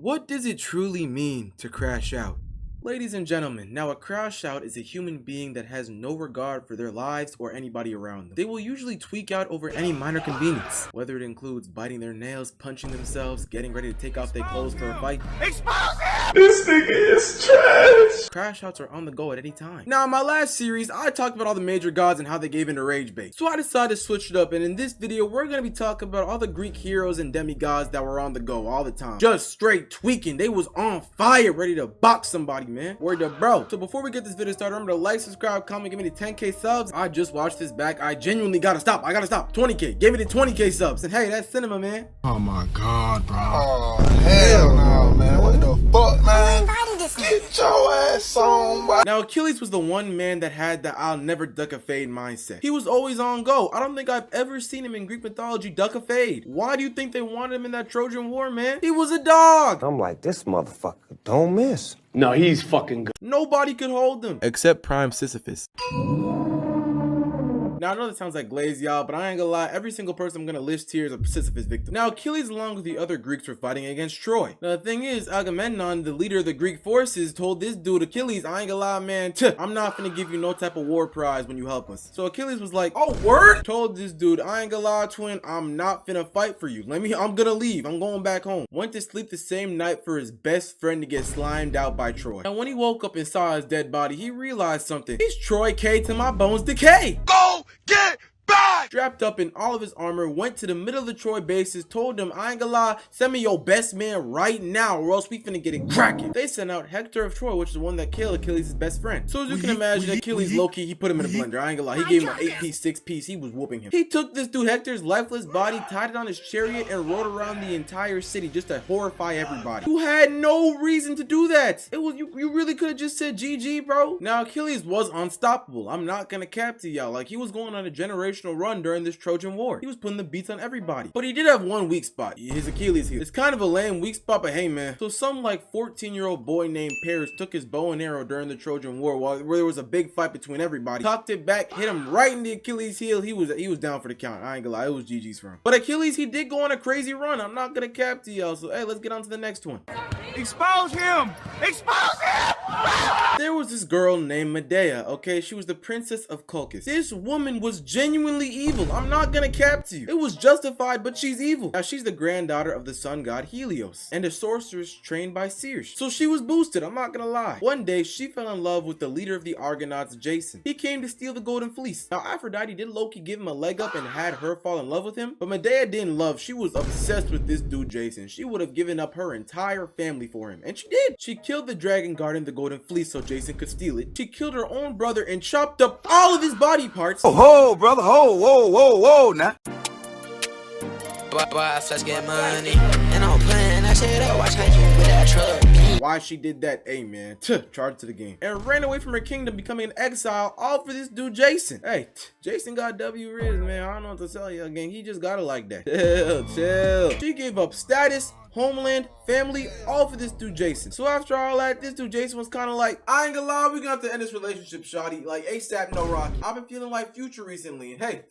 What does it truly mean to crash out? Ladies and gentlemen, now a crashout is a human being that has no regard for their lives or anybody around them. They will usually tweak out over any minor convenience, whether it includes biting their nails, punching themselves, getting ready to take off their clothes for a fight. Expose him! This nigga is trash! Crashouts are on the go at any time. Now in my last series, I talked about all the major gods and how they gave into Ragebait. So I decided to switch it up, and in this video, we're going to be talking about all the Greek heroes and demigods that were on the go all the time. Just straight tweaking. They was on fire, ready to box somebody, man. Word up, bro. So before we get this video started, remember to like, subscribe, comment, give me the 10K subs. I just watched this back. I genuinely gotta stop. 20K. Give me the 20K subs. And hey, that's cinema, man. Oh my god, bro. Oh, hell no, man. What the fuck, man? Get your ass on, bro. Now, Achilles was the one man that had the I'll never duck a fade mindset. He was always on go. I don't think I've ever seen him in Greek mythology duck a fade. Why do you think they wanted him in that Trojan War, man? He was a dog. I'm like, this motherfucker don't miss. No, he's fucking good. Nobody could hold him. Except Prime Sisyphus. Now, I know that sounds like glaze, y'all, but I ain't gonna lie, every single person I'm gonna list here is a Sisyphus victim. Now, Achilles, along with the other Greeks, were fighting against Troy. Now, the thing is, Agamemnon, the leader of the Greek forces, told this dude, Achilles, I ain't gonna lie, man, I'm not gonna give you no type of war prize when you help us. So Achilles was like, oh, word? Told this dude, I ain't gonna lie, twin, I'm not finna fight for you. I'm gonna leave. I'm going back home. Went to sleep the same night for his best friend to get slimed out by Troy. Now, when he woke up and saw his dead body, he realized something. He's Troy K to my bones decay. Go get back! Strapped up in all of his armor, went to the middle of the Troy bases, told them, I ain't gonna lie, send me your best man right now or else we finna get it cracking. They sent out Hector of Troy, which is the one that killed Achilles' best friend. So as you can imagine, Achilles low-key, he put him in a blender. I ain't gonna lie, he gave him an 8-piece, 6-piece, he was whooping him. He took this dude Hector's lifeless body, tied it on his chariot, and rode around the entire city just to horrify everybody. Who had no reason to do that. It was, you really could have just said GG, bro. Now, Achilles was unstoppable. I'm not gonna cap to y'all. Like, he was going on a generational run during this Trojan War. He was putting the beats on everybody. But he did have one weak spot, his Achilles heel. It's kind of a lame weak spot, but hey, man. So some like 14-year-old boy named Paris took his bow and arrow during the Trojan War where there was a big fight between everybody. Cocked it back, hit him right in the Achilles heel. He was down for the count. I ain't gonna lie, it was GG's for him. But Achilles, he did go on a crazy run. I'm not gonna cap to y'all. So hey, let's get on to the next one. Expose him! Expose him! There was this girl named Medea, okay? She was the princess of Colchis. This woman was genuinely evil. I'm not gonna cap to you. It was justified, but she's evil. Now, she's the granddaughter of the sun god Helios and a sorceress trained by Circe. So she was boosted, I'm not gonna lie. One day, she fell in love with the leader of the Argonauts, Jason. He came to steal the golden fleece. Now, Aphrodite did Loki give him a leg up and had her fall in love with him, but Medea didn't love. She was obsessed with this dude, Jason. She would have given up her entire family for him, and she did. She killed the dragon guarding the golden fleece so Jason could steal it. She killed her own brother and chopped up all of his body parts. Oh, brother, whoa, now. Let's get money. And I'm playing that shit up. Watch how you with that truck. Why she did that, hey man, charge to the game. And ran away from her kingdom, becoming an exile, all for this dude Jason. Hey, Jason got W Riz, man. I don't know what to tell you again. He just got it like that. Chill. She gave up status, homeland, family, all for this dude Jason. So after all that, this dude Jason was kind of like, I ain't gonna lie, we gonna have to end this relationship, shawty. Like ASAP, no Rocky. I've been feeling like Future recently, and hey,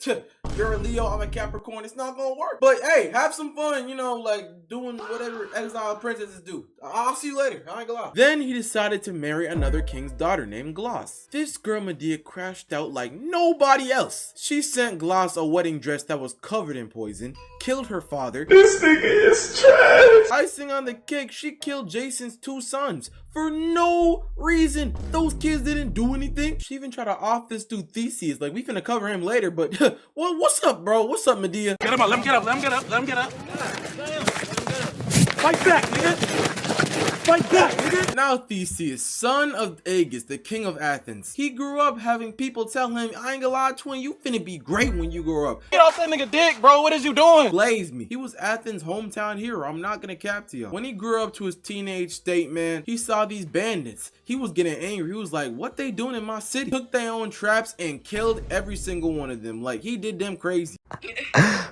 you're a Leo, I'm a Capricorn, it's not gonna work. But hey, have some fun, you know, like doing whatever exiled princesses do. I'll see you later, I ain't gonna lie. Then he decided to marry another king's daughter named Gloss. This girl Medea crashed out like nobody else. She sent Gloss a wedding dress that was covered in poison, killed her father. This nigga is trash. Icing on the cake, she killed Jason's 2 sons for no reason. Those kids didn't do anything. She even tried to off this dude Theseus. Like, we finna cover him later, but well, what's up, bro? What's up, Medea? Get him up, let him get up, let him get up, let him get up. Fight back, nigga! Fight back, nigga! Now Theseus, son of Aegis, the king of Athens, he grew up having people tell him, I ain't gonna lie, twin, you finna be great when you grow up. Get off that nigga dick, bro, what is you doing? Blaze me. He was Athens' hometown hero. I'm not gonna cap to you. When he grew up to his teenage state, man, he saw these bandits. He was getting angry. He was like, what they doing in my city? Took their own traps and killed every single one of them. Like, he did them crazy.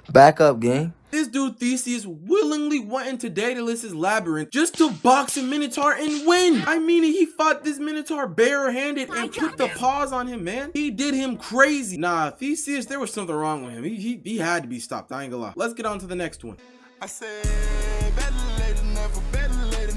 Back up, gang. This dude Theseus willingly went into Daedalus' labyrinth just to box a Minotaur and win. I mean, he fought this Minotaur barehanded and put the paws on him, man. He did him crazy. Nah, Theseus, there was something wrong with him. He had to be stopped, I ain't gonna lie. Let's get on to the next one. I said, better later, never better later,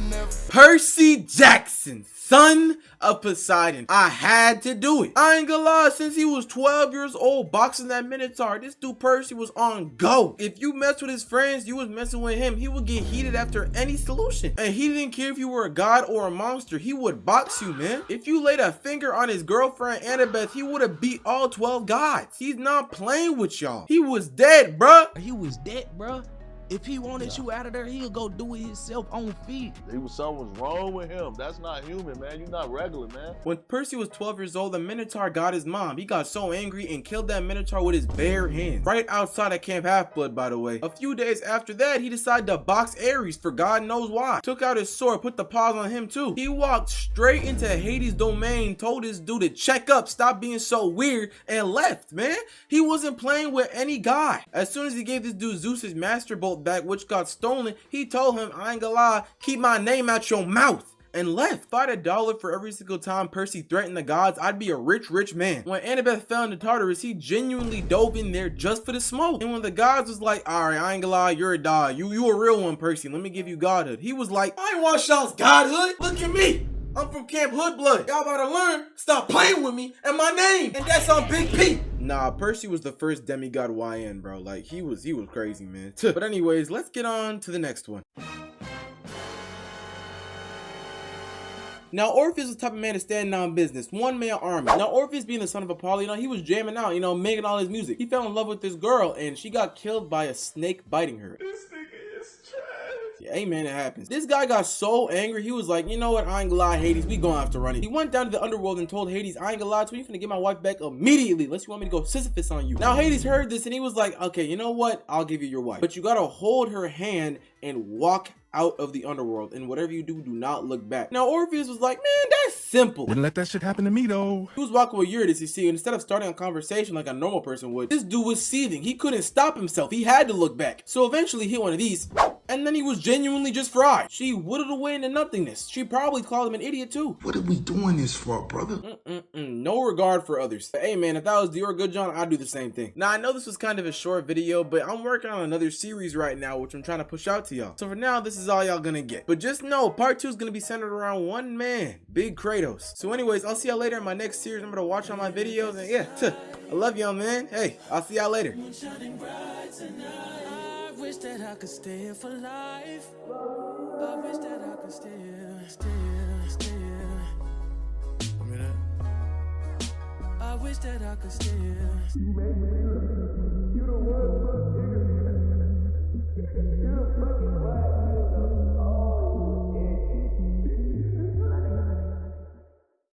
Percy Jackson, son of Poseidon. I had to do it. I ain't gonna lie, since he was 12 years old boxing that Minotaur, this dude Percy was on go. If you mess with his friends, you was messing with him. He would get heated after any solution. And he didn't care if you were a god or a monster. He would box you, man. If you laid a finger on his girlfriend Annabeth, he would have beat all 12 gods. He's not playing with y'all. He was dead, bruh. He was dead, bruh. If he wanted you out of there, he'll go do it himself on feet. Something was wrong with him. That's not human, man. You're not regular, man. When Percy was 12 years old, the Minotaur got his mom. He got so angry and killed that Minotaur with his bare hands. Right outside of Camp Half-Blood, by the way. A few days after that, he decided to box Ares for God knows why. Took out his sword, put the paws on him too. He walked straight into Hades' domain, told this dude to check up, stop being so weird, and left, man. He wasn't playing with any guy. As soon as he gave this dude Zeus's master bolt back, which got stolen, he told him, I ain't gonna lie, keep my name out your mouth, and left. If I had $1 for every single time Percy threatened the gods, I'd be a rich man. When Annabeth fell into Tartarus, he genuinely dove in there just for the smoke. And when the gods was like, all right, I ain't gonna lie, you're a dog, you a real one, Percy, let me give you godhood, he was like, I ain't want y'all's godhood, look at me, I'm from Camp Hoodblood. Y'all gotta learn, stop playing with me and my name, and that's on Big P. Nah, Percy was the first demigod YN, bro. Like, he was crazy, man. But anyways, let's get on to the next one. Now, Orpheus was the type of man to stand on business. One-man army. Now, Orpheus being the son of Apollo, he was jamming out, making all his music. He fell in love with this girl, and she got killed by a snake biting her. This nigga is trash. Yeah, hey man, it happens. This guy got so angry, he was like, you know what, I ain't gonna lie, Hades, we gonna have to run it. He went down to the underworld and told Hades, I ain't gonna lie to you, finna get my wife back immediately, unless you want me to go Sisyphus on you. Now, Hades heard this, and he was like, okay, you know what, I'll give you your wife, but you gotta hold her hand and walk out of the underworld, and whatever you do, do not look back. Now, Orpheus was like, man, that's simple. Wouldn't let that shit happen to me, though. He was walking with Eurydice, you see, and instead of starting a conversation like a normal person would, this dude was seething. He couldn't stop himself. He had to look back. So eventually, he hit one of these, and then he was genuinely just fried. She whittled away into nothingness. She probably called him an idiot too. What are we doing this for, brother? No regard for others. But hey man, if that was Dior Good John, I'd do the same thing. Now, I know this was kind of a short video, but I'm working on another series right now, which I'm trying to push out to y'all. So for now, this is all y'all gonna get. But just know, part 2 is gonna be centered around one man, Big Kratos. So anyways, I'll see y'all later in my next series. I'm gonna watch all my videos, and yeah, I love y'all, man. Hey, I'll see y'all later. I wish that I could stay here for life. I wish that I could stay here. I wish that I could stay here. You made me look. You the one, nigga. You the fucking black nigga. Oh.